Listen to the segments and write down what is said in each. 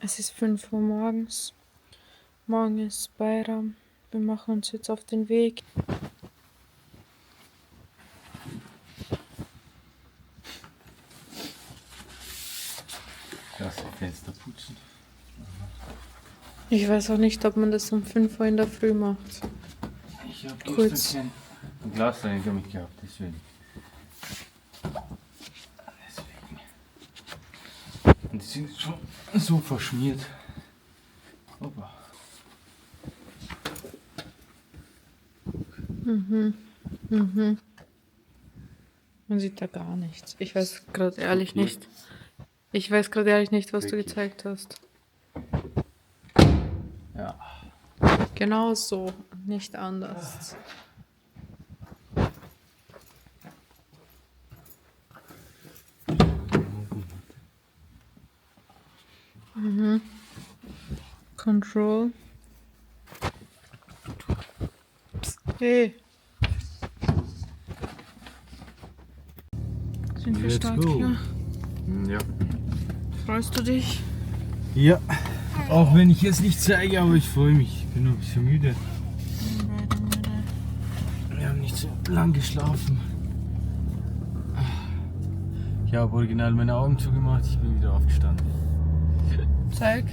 Es ist 5 Uhr morgens. Morgen ist Bayram. Wir machen uns jetzt auf den Weg. Lass die Fenster putzen. Ich weiß auch nicht, ob man das um 5 Uhr in der Früh macht. Ich habe Kurz. gestern kein Glasreiniger mitgehabt, deswegen. Und die sind schon so verschmiert. Opa. Man sieht da gar nichts. Ich weiß gerade ehrlich nicht. Ich weiß gerade ehrlich nicht, was du Wirklich? gezeigt hast. Ja. Genau so, nicht anders. Control. Psst. Hey. Sind wir Let's startklar? Ja. Freust du dich? Ja. Auch wenn ich jetzt nicht zeige, aber ich freue mich. Ich bin noch ein bisschen müde. Wir haben nicht so lang geschlafen. Ich habe original meine Augen zugemacht, ich bin wieder aufgestanden. Zeig.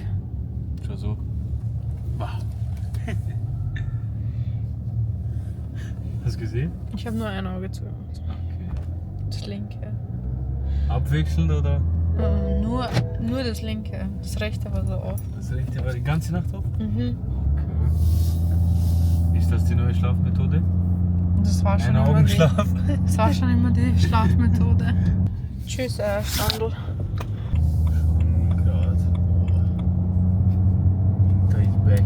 Schon so. Bah. Hast du gesehen? Ich habe nur ein Auge zugemacht. Okay. Das linke. Abwechselnd oder? Nur das linke. Das rechte war so offen. Das rechte war die ganze Nacht auf? Mhm. Okay. Ist das die neue Schlafmethode? Das war schon Ein immer Augenschlaf? das war schon immer die Schlafmethode. Tschüss, Standl. Schon gerade. Winter is back.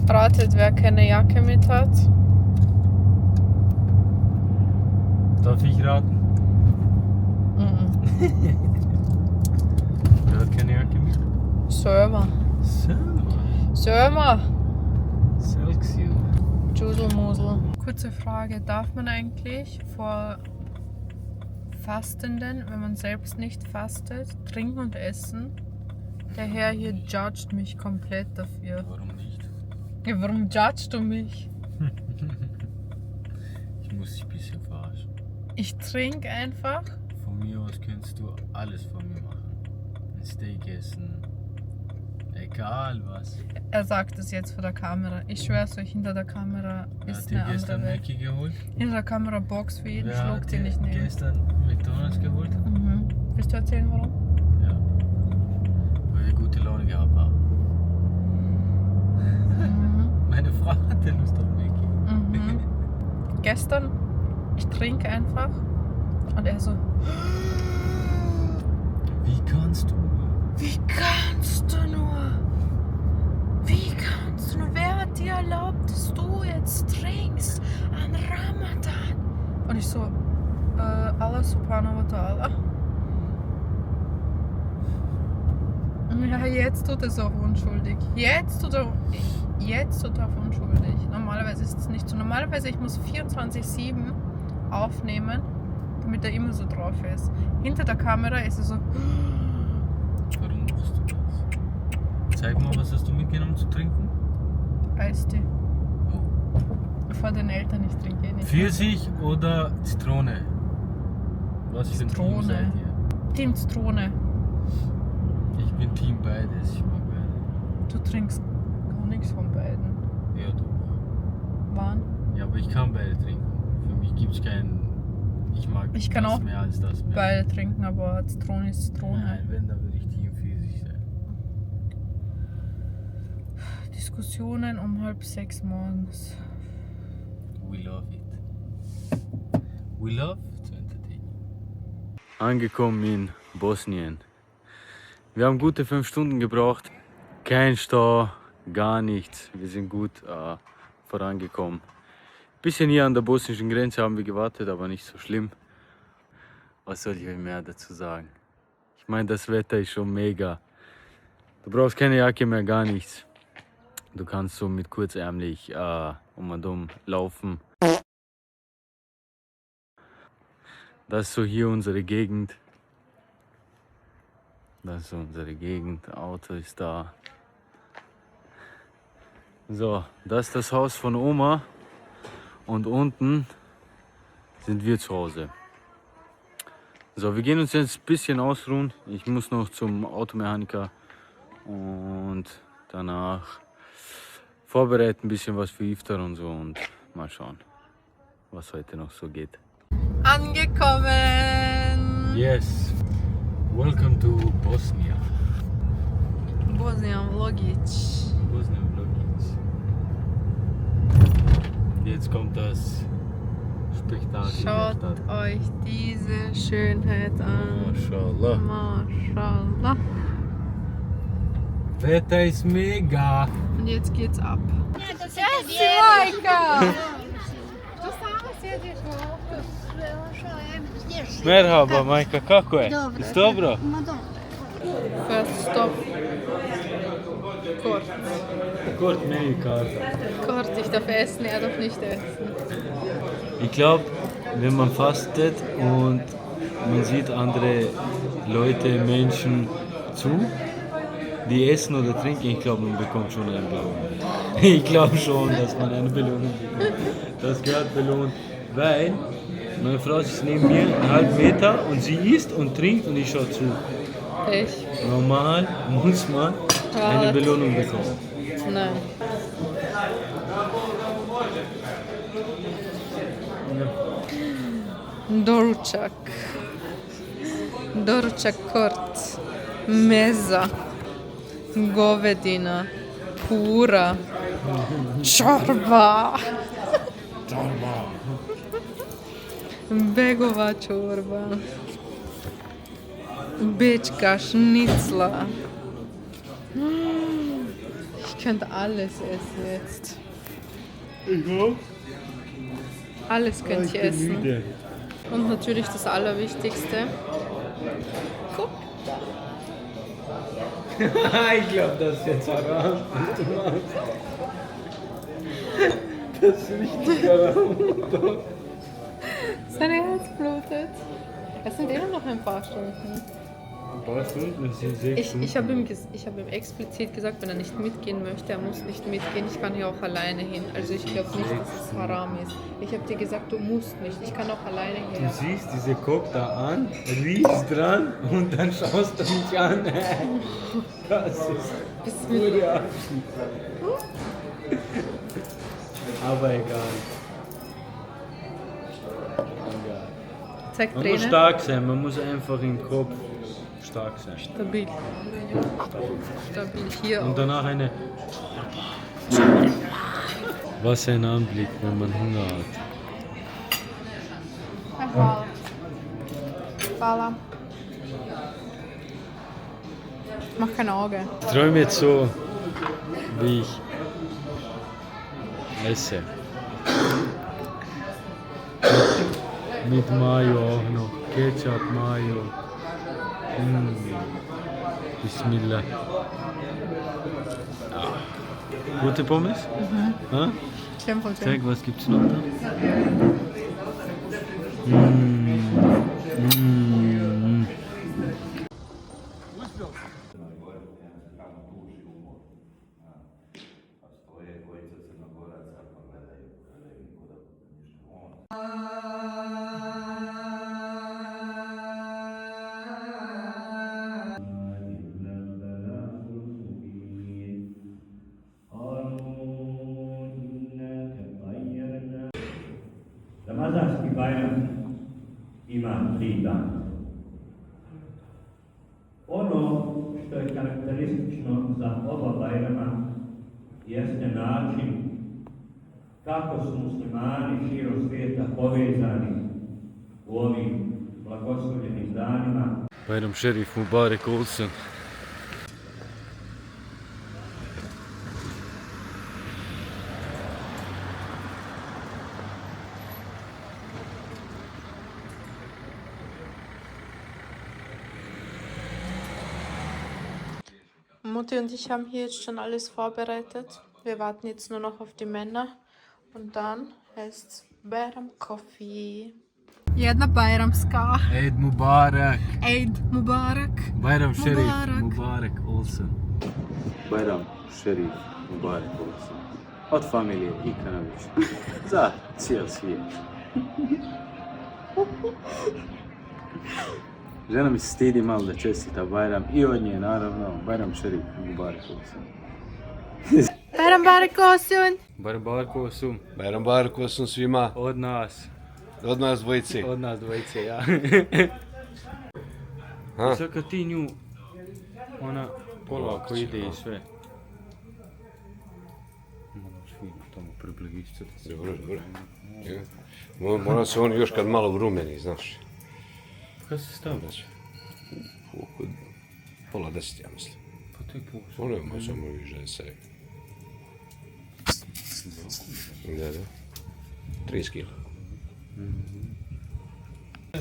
Ratet, wer keine Jacke mit hat. Darf ich raten? Mhm. Wer hat keine Jacke mit? Selber. Selber. Celsius. Judelmusel. Kurze Frage, darf man eigentlich vor Fastenden, wenn man selbst nicht fastet, trinken und essen? Der Herr hier judgt mich komplett dafür. Warum nicht? Ja, warum judgst du mich? Ich muss dich ein bisschen verarschen. Ich trinke einfach. Von mir aus kannst du alles von mir machen. Ein Steak essen. Egal was. Er sagt es jetzt vor der Kamera. Ich schwör's euch, hinter der Kamera Wer ist hat dir eine gestern andere Welt. Mackie geholt? Hinter der Kamera Box für jeden Wer Schluck, hat den dir ich nehme. gestern McDonalds geholt? Mhm. Willst du erzählen, warum? Ja. Weil wir gute Laune gehabt haben. Meine Frau hatte Lust auf Mackie. Mhm. Gestern, ich trinke einfach und er so, Wie kannst du? wie kannst du nur? Wie kannst du nur? Wer hat dir erlaubt, dass du jetzt trinkst an Ramadan? Und ich so, Allah subhanahu wa ta'ala. Ja, jetzt tut es auf unschuldig. Jetzt tut er auf unschuldig. Normalerweise ist es nicht so. Normalerweise ich muss 24/7 aufnehmen, damit er immer so drauf ist. Hinter der Kamera ist er so. Warum machst du das? Zeig mal, was hast du mitgenommen zu trinken? Eistee. Oh. Vor den Eltern, ich trinke eh nicht. Pfirsich oder Zitrone? Was für ein Team Zitrone. seid ihr? Team Zitrone. Ich bin Team beides. Ich mag beide. Du trinkst gar nichts von beiden. Ja, doch. Wann? Ja, aber ich kann beide trinken. Für mich gibt es keinen. Ich kann das auch mehr als das mehr. Beide trinken, aber Zitrone ist Zitrone. Nein, wenn, dann würde ich Team Pfirsich sein. Diskussionen um 5:30 morgens. We love it. We love to entertain. Angekommen in Bosnien. Wir haben gute 5 Stunden gebraucht. Kein Stau, gar nichts. Wir sind gut vorangekommen. Bisschen hier an der bosnischen Grenze haben wir gewartet, aber nicht so schlimm. Was soll ich euch mehr dazu sagen? Ich meine, das Wetter ist schon mega. Du brauchst keine Jacke mehr, gar nichts. Du kannst so mit kurzärmlich um und um laufen. Das ist so hier unsere Gegend. Das ist unsere Gegend, Auto ist da. So, das ist das Haus von Oma und unten sind wir zu Hause. So, wir gehen uns jetzt ein bisschen ausruhen. Ich muss noch zum Automechaniker und danach vorbereiten, ein bisschen was für Iftar und so und mal schauen, was heute noch so geht. Angekommen! Yes, welcome to Bosnia. Bosnia Vlogic. Bosnia Vlogic. Jetzt kommt das Spektakel. Schaut euch diese Schönheit an. Mashallah. Mashallah. Wetter ist mega. Und jetzt geht's ab. Merhaba, majka, kako je? Jest dobro? First stop. Kurt. Kurt Menükarte. Kurt, ich darf essen, er darf nicht essen. Ich glaube, wenn man fastet und man sieht andere Leute, Menschen zu, die essen oder trinken, ich glaube, man bekommt schon eine Belohnung. Ich glaube schon, dass man eine Belohnung bekommt. Das gehört belohnt, weil meine Frau ist neben mir einen halben Meter und sie isst und trinkt und ich schaue zu. Ich? Normal muss man eine Belohnung bekommen. Nein. Doručak. Doručak Kurt. Meza. Govedina. Pura. Čorba. Begova čorba. Bečka, Schnitzler. Ich könnte alles essen jetzt. Ich auch. Alles könnt ihr essen. Und natürlich das Allerwichtigste. Guck. Ich glaube, das ist jetzt Haram. Das ist richtig Haram. Sein Herz blutet. Es sind immer noch ein paar Stunden. Ein paar Stunden, das sind 6 Stunden. Ich habe ihm explizit gesagt, wenn er nicht mitgehen möchte, er muss nicht mitgehen. Ich kann hier auch alleine hin. Also ich glaube nicht, dass es haram ist. Ich habe dir gesagt, du musst nicht. Ich kann auch alleine Du her. siehst diese Cock da an, riechst dran und dann schaust du mich an. Das ist pure Abschied. Aber egal. Zeig Man muss Tränen. stark sein, man muss einfach im Kopf stark sein. Stabil. Stabil hier Und auch. danach eine. Was ein Anblick, wenn man Hunger hat. Hvala. Hvala. Mach kein Auge. Ich träume jetzt so, wie ich esse. Mit Mayo auch noch. Ketchup, Mayo. Bismillah. Ah. Gute Pommes? Ah? 10 von 10. Zeig, was gibt's noch da? Ramazanski Bajram ima 3 dana. Ono što je karakteristično za oba Bajrama jeste način kako su muslimani širom svijeta povezani u ovim blagoslovljenim danima. Bayram Sharif Mubarak olsun. Mutti und ich haben hier jetzt schon alles vorbereitet. Wir warten jetzt nur noch auf die Männer und dann heißt's Bayram Coffee. Jedna bajramska. Eid Mubarak. Eid Mubarak. Bayram Šerif Mubarak. Mubarak Olsen. Bayram Šerif Mubarak Olsen. Od familije Ikanović. Za cijel svijet. Žena mi se stidi malo da čestita Bayram i od nje naravno. Bayram Šerif Mubarak Olsen. Bayram Mubarak olsun. Bayram Mubarak Olsun. Bayram Mubarak olsun svima, Od nas. od nas dvojice. Od nas dvojice, ja. Ha? Sad kad ti nju, ona polako ide i sve. Moraš fino tamo približiti se. Dobro, dobro. Mora se on još kad malo vrumeni, znaš. Kad se stavljaš? Oko pola 10, ja mislim. Pa to je puš. Ono je samo više se. Da. 30 kila.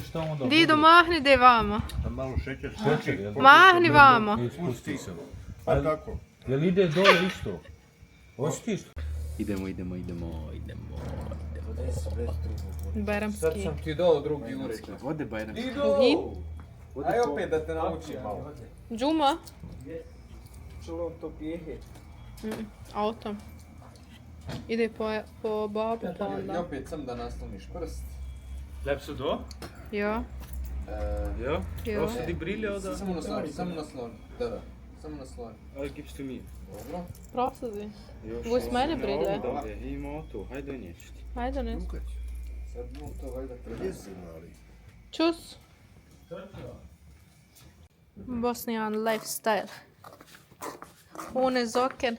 Šta onda? Dido, mahni de vamo. Malo šećer, Mahni vamo. Ispusti se. pa tako. Jel ide dole isto? Hoćeš isto? Idemo. Bajramski. ti dao drugi uređaj. Ode Bayram. Idu! Aj opet da te naučim malo. Džuma. Čelo on to pijehe. Auto. Ide po babu pa I onda. opet sam da nasloniš prst. Lepso do? Ja. Ja? Ja. Osudi brilje oda? Samo nasloni. Da. Samo nasloni. Ali gibst du mir? Dobro. Prosuzi. Wo ist meine Brille? Ima auto, hajde donijeti. Ajde ne. Sad mu to valjda prelezi. Čus. Bosnian lifestyle. Ohne Socken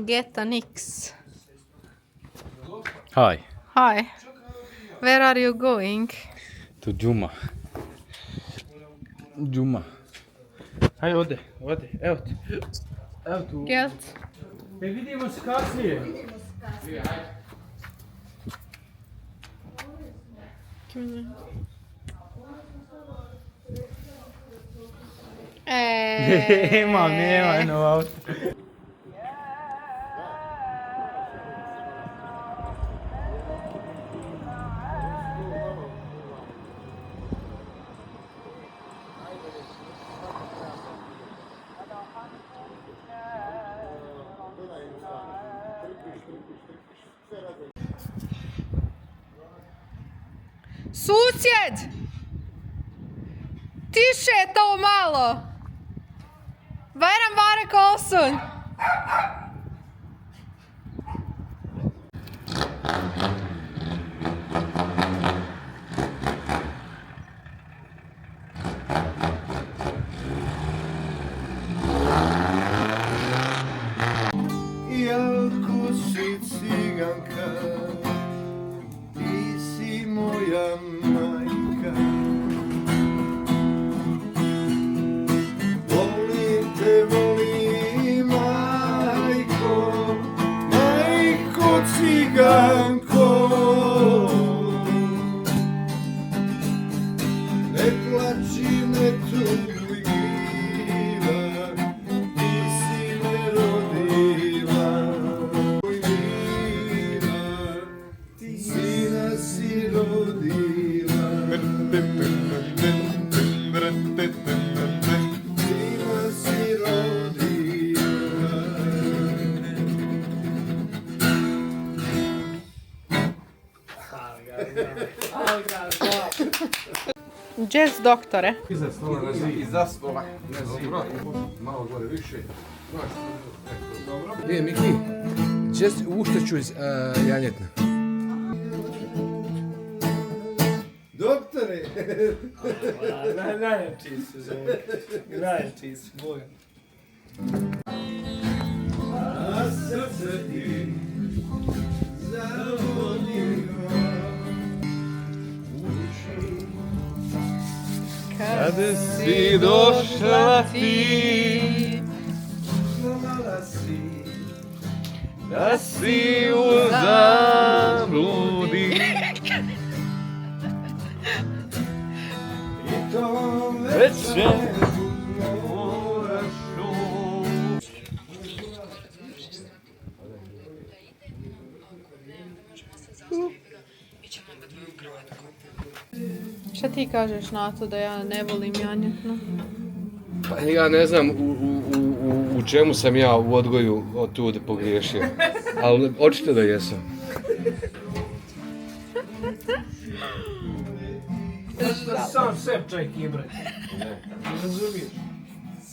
geht da nix. Hi. Hi. Where are you going? To Džuma. Džuma. Hajde, ode, evo ti. Evo tu. Geld. Vidimo se kasnije. Nema no auto. Susjed! Tiše to malo! Bayram Mubarak olsun! Iako si ciganka, ti si moja majka. Volim te, volim majko, majko ciganko. Ne plači, ne tugi, ti si me rodila. Sina si rodila. Sina si rodila. Jazz doktore. I zaspova. Malo gore više. E, Miki, ustaću iz janjetna. Doktore! Najjači si boj. A srce ti zavodilo. Kada si došla ti, Znala si da si u zabludi. i to Večer moraš Šta ti kažeš na to da ja ne volim janjetinu? Pa ja ne znam u čemu sam ja u odgoju od tude pogriješio. Ali očito da jesam. Da sam seb čaj kibre. Ne razumiješ?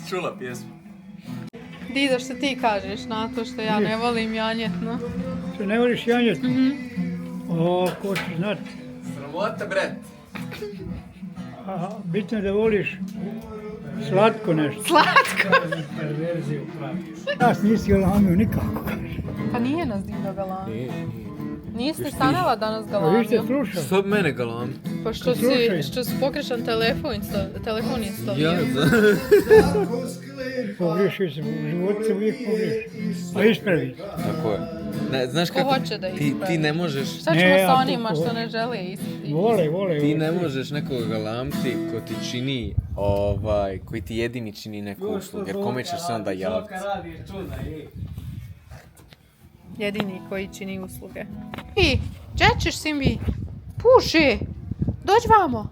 Čula pjesmu. Dido, šta ti kažeš na to što ja ne volim janjetinu? Što ne voliš janjetinu? O, ko će znati. Sramota, bre. A, bitno je da voliš slatko nešto. Slatko! Perverziju praviš. Nas nisi galamio nikako, kaže. Pa nije nas Dido galamio. Niste stanala danas A vi ste galamio? slušali? Što mene galam? Pa što Slušaj. si pogrešan telefon je stavio. Ja, da. Pogriješio se, u životu se uvijek pogriješi. A ispravi. Tako je. Ne, znaš Ko kako, hoće da ispravi? ti ne možeš, Šta ćemo Ne, sa a onima ko- što ne žele isti? Vole. ti ne možeš nekoga galamti ko ti čini, koji ti jedini čini neku uslugu, jer kome ćeš se onda javiti? radi čuda, ej. Jedini koji čini usluge. I, gdje ćeš, Simbi? Puši! Dođi vamo!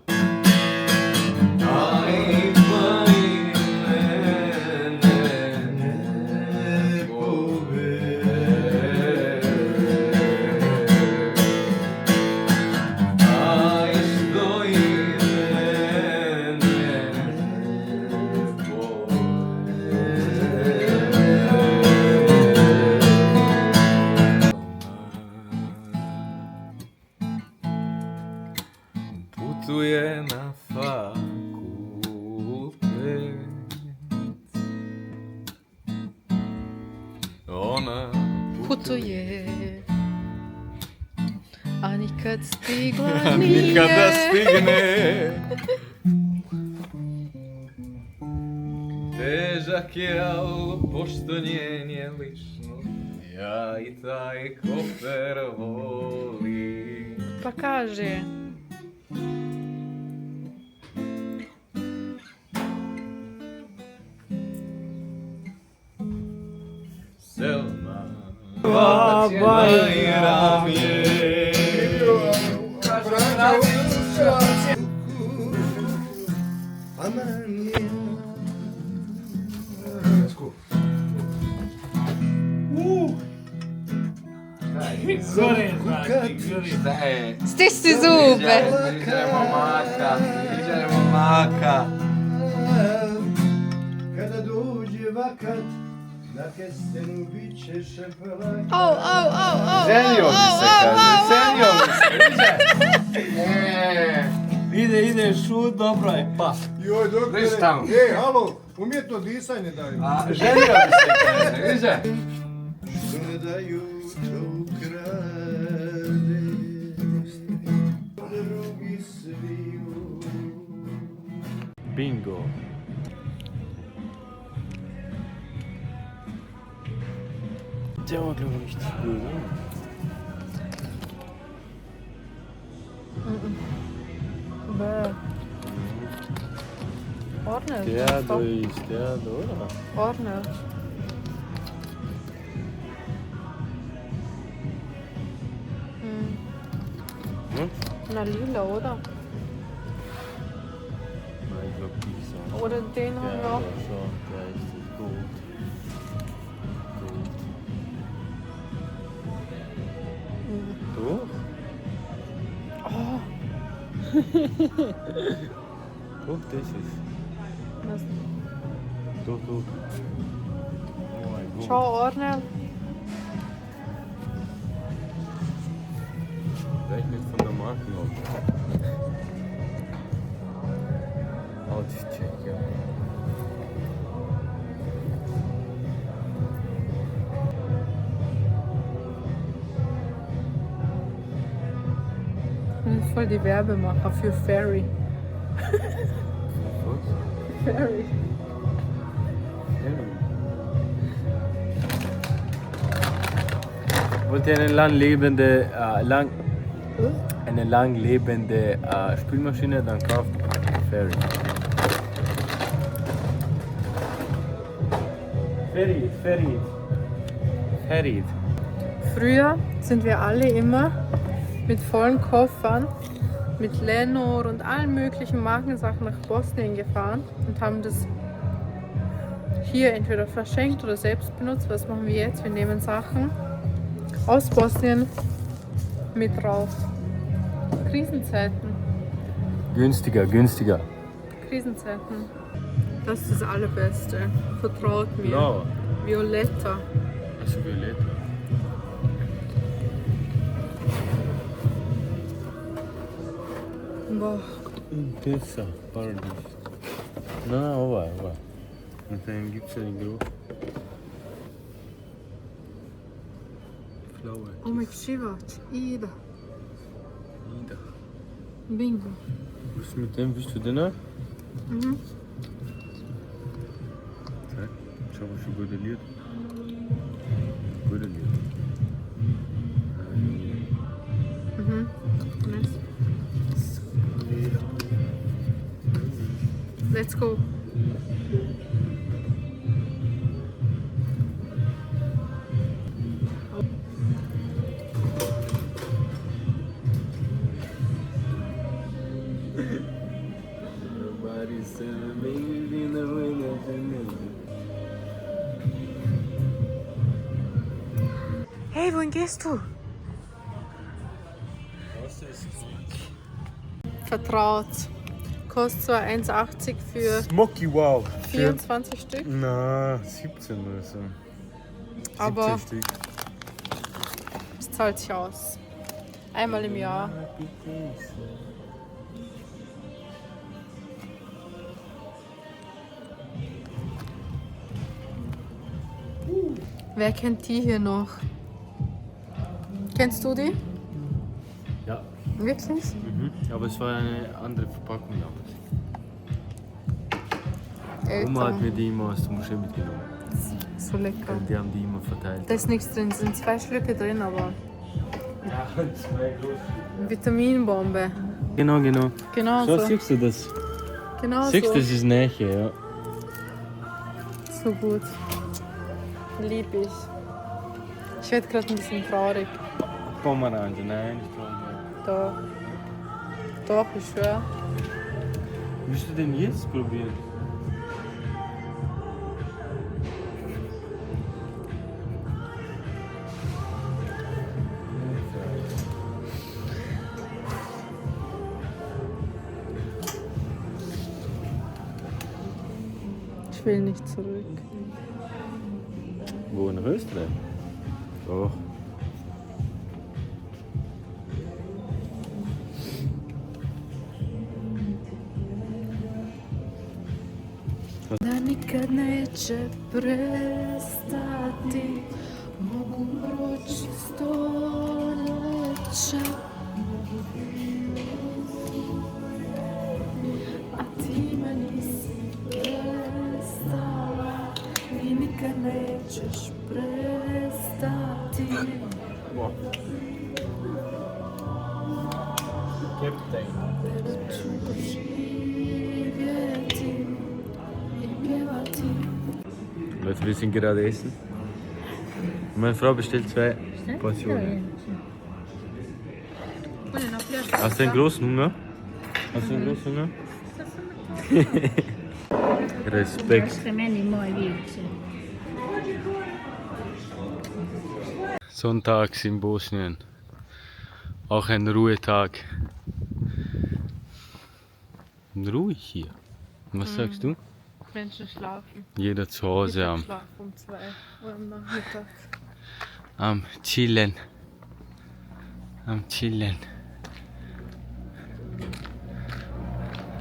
Putuje na fakultet. Ona Putuje. A nikad stigla nije. nikada stigne. Težak je, al pošto njen je lično, ja i taj kofer volim. Pa kaže. Selma, Bajram je. Gore, znači, gore. Stisni zube! Viđajmo maka. Kada dođe vakat, na kestenu bit će šepelak. Au, au, au, au! Ženio bi se, kaže, ženio bi se. Ide, šut, dobro je, pa. Joj, doktore, Viš tamo. halo, umjetno disanje daju. Ženio bi se, kaže, viđaj. Što ne daju, to ukrade. Drugi sviju. Bingo. Der war, glaube ich, nicht blöd, ne? Bäh. Ornel. Der da ist der da, oder? Ornel. Hm? Na lila, oder? Nein, ich glaube dieser. Oder den haben wir auch. Der schon, der ist gut. Du? Oh, Doch, das ist. das, Doch. Oh mein Gott. schau, Ornel. Vielleicht nicht von der Marke noch. Outfit check, ja. Das ist voll die Werbemacher für Fairy. Was? Fairy. Wollt ihr eine langlebende Spülmaschine, dann kauft Fairy. Ferit. Früher sind wir alle immer mit vollen Koffern mit Lenor und allen möglichen Markensachen nach Bosnien gefahren und haben das hier entweder verschenkt oder selbst benutzt. Was machen wir jetzt? Wir nehmen Sachen aus Bosnien mit drauf. Krisenzeiten. Günstiger. Krisenzeiten. Das ist das Allerbeste. Vertraut mir. Blau. Violetta. Also Violetta. Boah. Pizza, Paradies. Nein, aber. Und dann gibt es ja den Geruch. Flower. Omekšivač. Ida. Ida. Bingo. Was ist mit dem? Bist du denn auch? Mhm. Zeig. Schau mal, schon gute Lied. Gute Lied. Mhm. Nice. Let's go. Hey, wohin gehst du? Vertraut. Kostet zwar 1,80 für Smoky Wow. 24 Stück, Na, 17 oder so. aber 17 Stück. es zahlt sich aus. Einmal im Jahr. Wer kennt die hier noch? Kennst du die? Ja. Wirklich? Aber es war eine andere Verpackung damals. Oma hat Eltern. mir die immer aus der Moschee mitgenommen. So lecker. Die haben die immer verteilt. Da ist nichts drin, es sind 2 Schlücke drin, aber Ja, 2 große. Vitaminbombe. Genau. Genau So so. siehst du das. Genau Siehst du, so. das ist Nähe, ja. So gut. Lieb ich. Ich werde gerade ein bisschen traurig. Pomerange, nein, nicht Pomerange. Doch. Doch, ich schwör. Willst du den jetzt probieren? Ich will nicht zurück. Wo, in Österreich? Doch. Da nikad neće prestati, mogu proći stoljeća, a ti me nisi prestala, i nikad nećeš prestati. Tebe ću doživjeti i pjevati. Leute, wir sind gerade essen. Meine Frau bestellt 2 Portionen. Hast du einen großen Hunger? Hast du einen großen Hunger? Respekt. Sonntags in Bosnien. Auch ein Ruhetag. Ruhig hier. Was sagst du? Menschen schlafen. Jeder zu Hause am Schlaf um 2 Uhr am Nachmittag. Chillen. Am Chillen.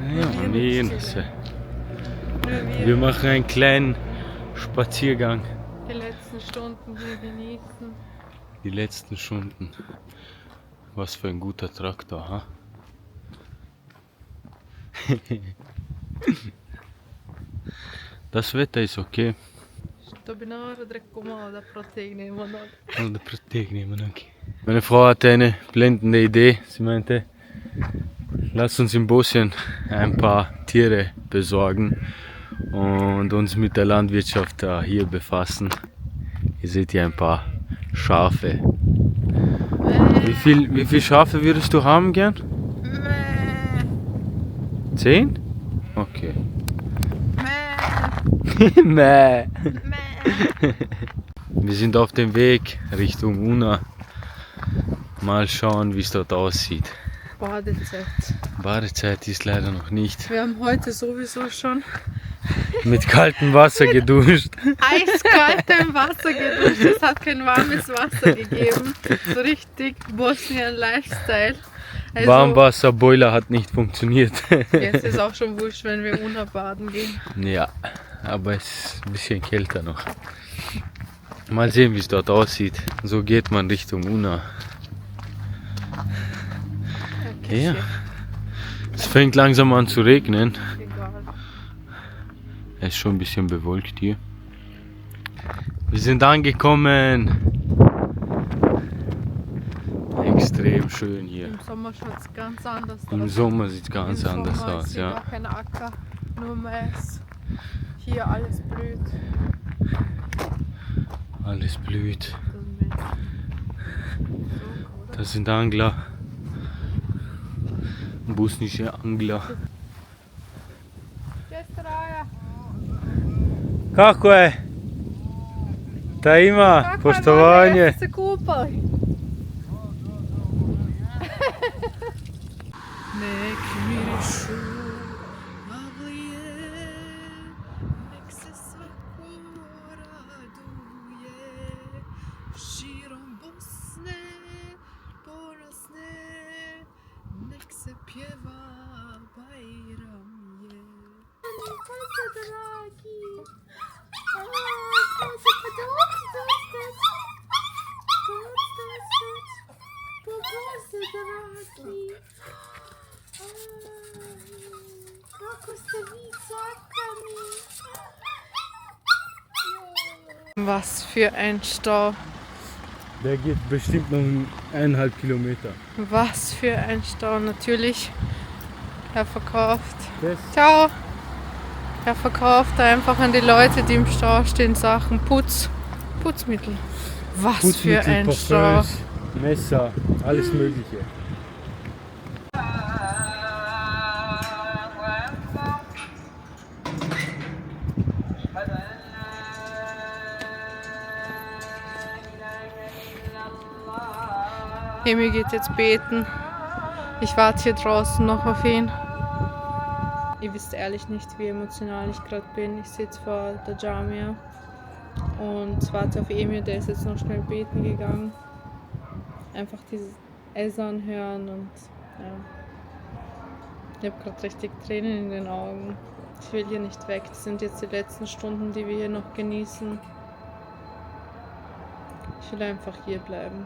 Ja, wir machen einen kleinen Spaziergang. Die letzten Stunden hier genießen. Die letzten Stunden. Was für ein guter Traktor, ha? Das Wetter ist okay. To bi narod rekao malo da protegnemo noge. Da protegnehmen, okay. Meine Frau hatte eine blendende Idee. Sie meinte, lass uns in Bosnien ein paar Tiere besorgen und uns mit der Landwirtschaft hier befassen. Ihr seht hier ein paar Schafe. Wie viel Schafe würdest du haben gern? 10? Okay. Mäh, Mäh. mäh. Wir sind auf dem Weg Richtung Una. Mal schauen, wie es dort aussieht. Badezeit. Badezeit ist leider noch nicht. Wir haben heute sowieso schon Mit kaltem Wasser geduscht. eiskaltem Wasser geduscht. Es hat kein warmes Wasser gegeben. So richtig Bosnien-Lifestyle. Also, Warmwasserboiler hat nicht funktioniert. jetzt ist auch schon wurscht, wenn wir Una baden gehen. Ja, aber es ist ein bisschen kälter noch. Mal sehen, wie es dort aussieht. So geht man Richtung Una. Okay, Ja. Es fängt langsam an zu regnen. egal. Es ist schon ein bisschen bewölkt hier. Wir sind angekommen. Extrem schön hier. Im Sommer schaut es ganz anders aus. Im Sommer sieht es ganz Im anders Sommer aus, ist hier ja. gar kein Acker, nur Mais. Hier alles blüht. Alles blüht. Das ist so, oder? Das sind Angler. Bosnische Angler. Kako je? Ta ima poštovanje. Se kupaj. Nek mirišu avlije, nek se svako raduje, širom Bosne ponosne, nek se pjeva Bajram je. Bože dragi, was für ein Stau. Der geht bestimmt noch 1,5 Kilometer. Was für ein Stau. Natürlich, er verkauft. Das Ciao. Er verkauft einfach an die Leute, die im Stau stehen, Sachen. Putzmittel. Was für ein Stau. Parfums, Messer, alles Mögliche. Emi geht jetzt beten. Ich warte hier draußen noch auf ihn. Ihr wisst ehrlich nicht, wie emotional ich gerade bin. Ich sitze vor der Jamia und warte auf Emi. Der ist jetzt noch schnell beten gegangen. Einfach dieses Ezan hören und ja. Ich habe gerade richtig Tränen in den Augen. Ich will hier nicht weg. Das sind jetzt die letzten Stunden, die wir hier noch genießen. Ich will einfach hier bleiben.